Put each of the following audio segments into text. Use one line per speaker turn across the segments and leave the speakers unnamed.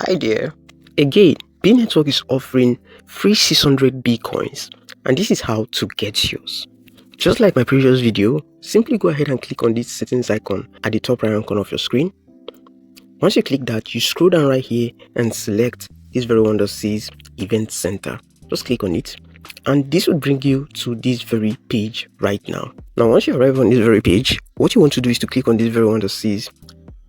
Hi there. Again, Bee Network is offering free 600 B coins, and this is how to get yours. Just like my previous video, simply go ahead and click on this settings icon at the top right hand corner of your screen. Once you click that, you scroll down right here and select this very one that says Event Center. Just click on it, and this will bring you to this very page right now. Now, once you arrive on this very page, what you want to do is to click on this very one that says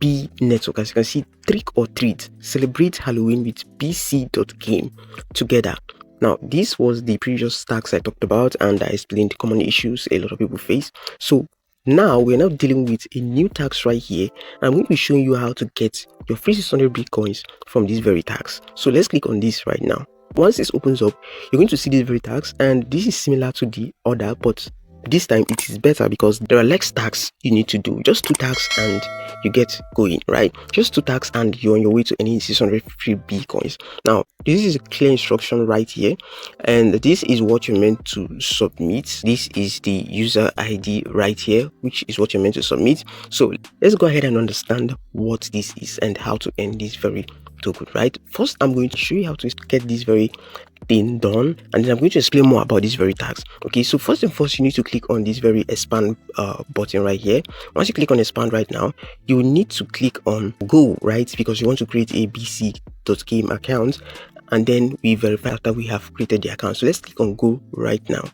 Bee Network. As you can see, trick or treat, celebrate Halloween with BC.Game together. Now, this was the previous tags I talked about, and I explained common issues a lot of people face. So now we're now dealing with a new tax right here. I'm going to be showing you how to get your free 600 Bitcoins from these very tags. So let's click on this right now. Once this opens up, you're going to see these very tags, and this is similar to the other, but this time it is better because there are less tags you need to do. Just 2 tags and you get going, right? Just 2 tags and you're on your way to any 600 free Bitcoins. Now, this is a clear instruction right here, and this is what you're meant to submit. This is the user ID right here, which is what you're meant to submit. So let's go ahead and understand what this is and how to earn this very token, right? First, I'm going to show you how to get this very thing done, and then I'm going to explain more about these very tags. Okay, so first and first, you need to click on this very expand button right here. Once you click on expand right now, you will need to click on go, right? Because you want to create a BC.Game account, and then we verify after we have created the account. So let's click on go right now.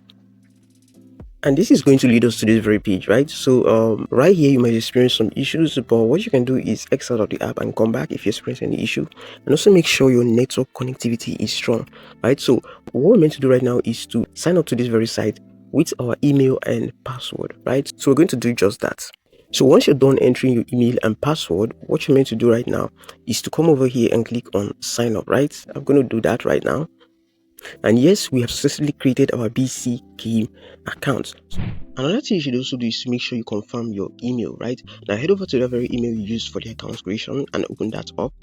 And this is going to lead us to this very page, right? So right here you might experience some issues, but what you can do is exit out of the app and come back if you experience any issue, and also make sure your network connectivity is strong, right? So what we're meant to do right now is to sign up to this very site with our email and password, right? So we're going to do just that. So once you're done entering your email and password, what you're meant to do right now is to come over here and click on sign up, right? I'm going to do that right now. And yes, we have successfully created our BC.Game account. Another thing you should also do is to make sure you confirm your email, right? Now head over to the very email you used for the account creation and open that up.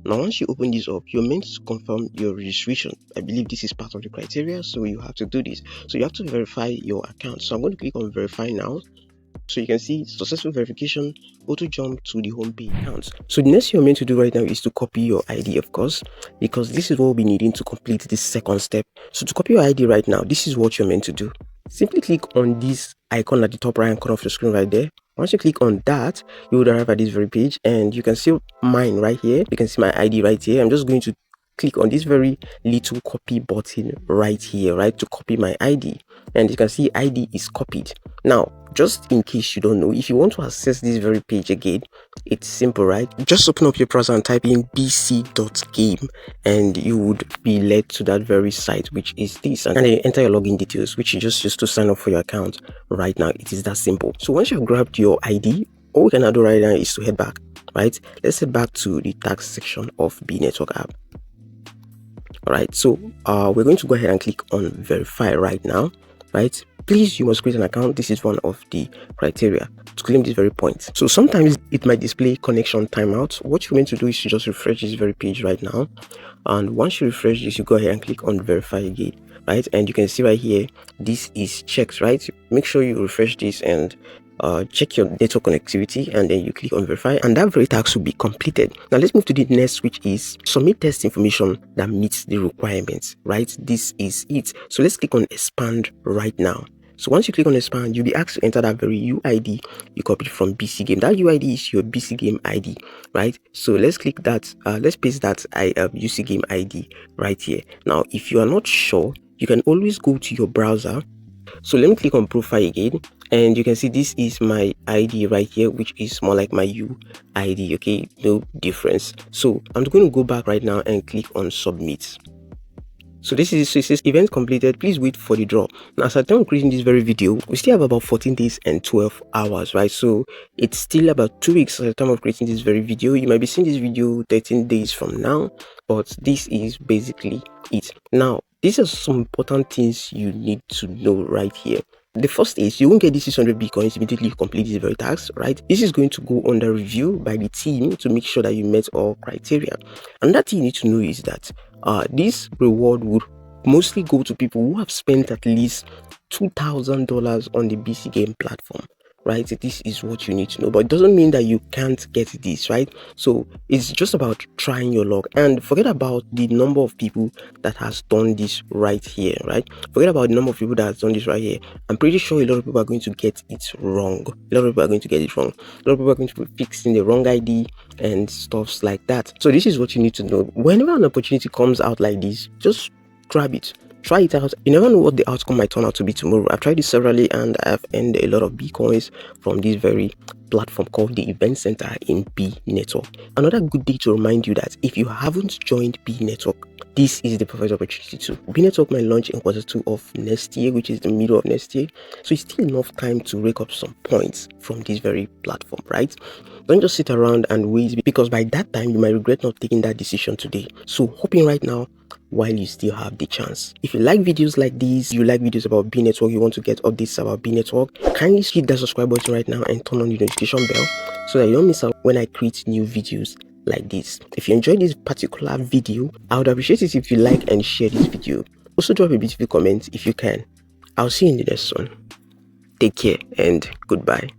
Now once you open this up, you're meant to confirm your registration. I believe this is part of the criteria, so you have to do this. So you have to verify your account. So I'm going to click on verify now. So you can see successful verification, auto jump to the home page account. So the next thing you're meant to do right now is to copy your ID, of course, because this is what we'll be needing to complete this second step. So to copy your ID right now, this is what you're meant to do. Simply click on this icon at the top right hand corner of your screen right there. Once you click on that, you will arrive at this very page, and you can see mine right here. You can see my ID right here. I'm just going to click on this very little copy button right here, right, to copy my ID, and you can see ID is copied. Now, just in case you don't know, if you want to access this very page again, it's simple, right? Just open up your browser and type in bc.game, and you would be led to that very site, which is this, and then you enter your login details, which you just use to sign up for your account right now. It is that simple. So once you've grabbed your ID, all we can now do right now is to head back, right? Let's head back to the tax section of Bee Network app. Alright, so we're going to go ahead and click on verify right now, right? Please, you must create an account. This is one of the criteria to claim this very point. So sometimes it might display connection timeout. What you're meant to do is to just refresh this very page right now, and once you refresh this, you go ahead and click on verify again, right? And you can see right here, this is checked, right? Make sure you refresh this and check your network connectivity, and then you click on verify, and that very task will be completed. Now let's move to the next, which is submit test information that meets the requirements, right? This is it. So let's click on expand right now. So once you click on expand, you'll be asked to enter that very UID you copied from BC.Game. That UID is your BC.Game ID, right? So let's click that, let's paste that UC.Game ID right here. Now, if you are not sure, you can always go to your browser. So let me click on profile again, and you can see this is my ID right here, which is more like my UID, okay? No difference. So I'm going to go back right now and click on submit. So this is, so it says event completed, please wait for the draw. Now as I time of creating this very video, we still have about 14 days and 12 hours, right? So it's still about 2 weeks at the time of creating this very video. You might be seeing this video 13 days from now, but this is basically it. Now, these are some important things you need to know right here. The first is you won't get these 600 Bitcoins immediately you complete this very task, right? This is going to go under review by the team to make sure that you met all criteria. And that thing you need to know is that this reward would mostly go to people who have spent at least $2,000 on the BC.Game platform, right? This is what you need to know, but it doesn't mean that you can't get this, right? So it's just about trying your luck, and forget about the number of people that has done this right here, right? Forget about the number of people that has done this right here. I'm pretty sure a lot of people are going to get it wrong. A lot of people are going to get it wrong. A lot of people are going to be fixing the wrong ID and stuffs like that. So this is what you need to know. Whenever an opportunity comes out like this, just grab it. Try it out. You never know what the outcome might turn out to be tomorrow. I've tried this severally and I've earned a lot of Bitcoins from this very platform called the Event Center in Bee Network. Another good day to remind you that if you haven't joined Bee Network, this is the perfect opportunity to. Bee Network might launch in Q2 of next year, which is the middle of next year. So it's still enough time to rake up some points from this very platform, right? Don't just sit around and wait, because by that time you might regret not taking that decision today. So hop in right now while you still have the chance. If you like videos like these, you like videos about Bee Network, you want to get updates about Bee Network, kindly hit that subscribe button right now and turn on the notification bell so that you don't miss out when I create new videos like this. If you enjoyed this particular video, I would appreciate it if you like and share this video. Also drop a beautiful comment if you can. I'll see you in the next one. Take care and goodbye.